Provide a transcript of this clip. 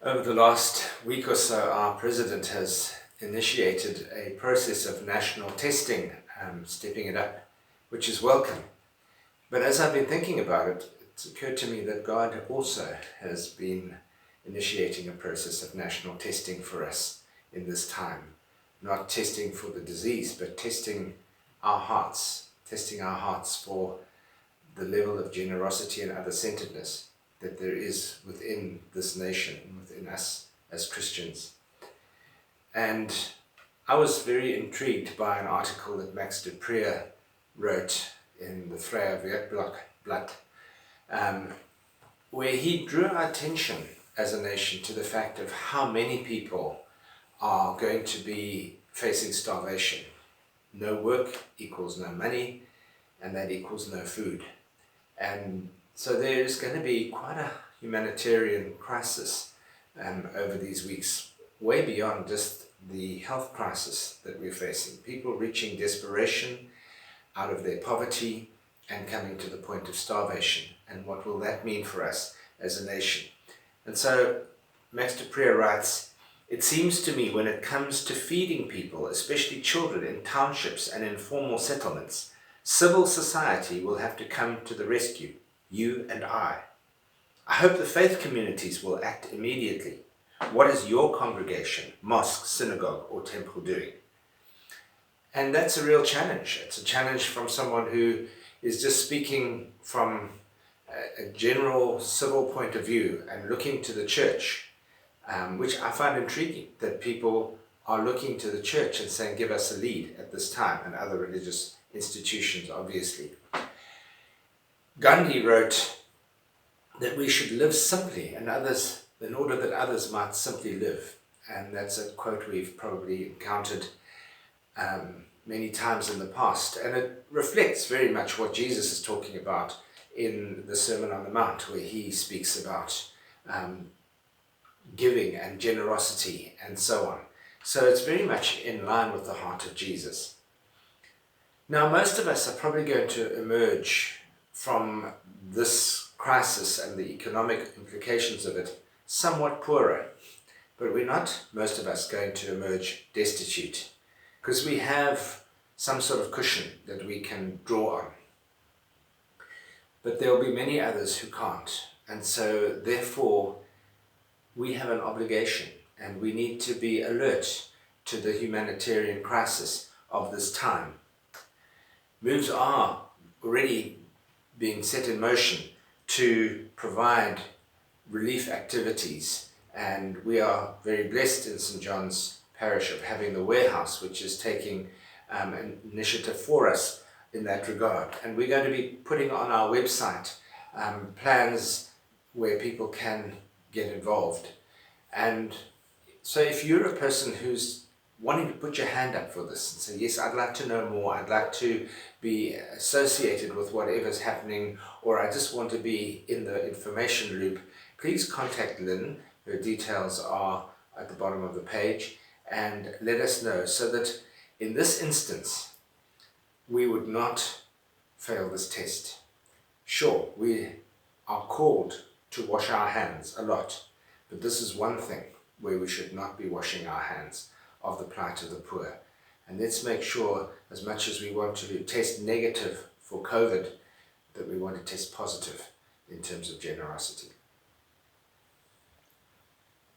Over the last week or so, our president has initiated a process of national testing, stepping it up, which is welcome. But as I've been thinking about it, it's occurred to me that God also has been initiating a process of national testing for us in this time. Not testing for the disease, but testing our hearts for the level of generosity and other-centeredness that there is within this nation, within us as Christians. And I was very intrigued by an article that BeingTested wrote in the Tues7April, where he drew our attention as a nation to the fact of how many people are going to be facing starvation. No work equals no money, and that equals no food. And so there's going to be quite a humanitarian crisis over these weeks, way beyond just the health crisis that we're facing. People reaching desperation out of their poverty and coming to the point of starvation. And what will that mean for us as a nation? And so BeingTested writes, "It seems to me when it comes to feeding people, especially children in townships and informal settlements, civil society will have to come to the rescue. You and I. I hope the faith communities will act immediately. What is your congregation, mosque, synagogue, or temple doing?" And that's a real challenge. It's a challenge from someone who is just speaking from a general civil point of view and looking to the church, which I find intriguing, that people are looking to the church and saying, give us a lead at this time, and other religious institutions, obviously. Gandhi wrote that we should live simply in order that others might simply live. And that's a quote we've probably encountered many times in the past. And it reflects very much what Jesus is talking about in the Sermon on the Mount, where he speaks about giving and generosity and so on. So it's very much in line with the heart of Jesus. Now, most of us are probably going to emerge from this crisis and the economic implications of it somewhat poorer, but we're not, most of us, going to emerge destitute, because we have some sort of cushion that we can draw on. But there will be many others who can't, and so therefore we have an obligation, and we need to be alert to the humanitarian crisis of this time. Moves are already being set in motion to provide relief activities, and we are very blessed in St. John's Parish of having the warehouse, which is taking an initiative for us in that regard. And we're going to be putting on our website plans where people can get involved. And so if you're a person who's wanting to put your hand up for this and say, yes, I'd like to know more, I'd like to be associated with whatever's happening, or I just want to be in the information loop, please contact Lynn. Her details are at the bottom of the page, and let us know, so that in this instance we would not fail this test. Sure, we are called to wash our hands a lot, but this is one thing where we should not be washing our hands of the plight of the poor. And let's make sure, as much as we want to test negative for COVID, that we want to test positive in terms of generosity.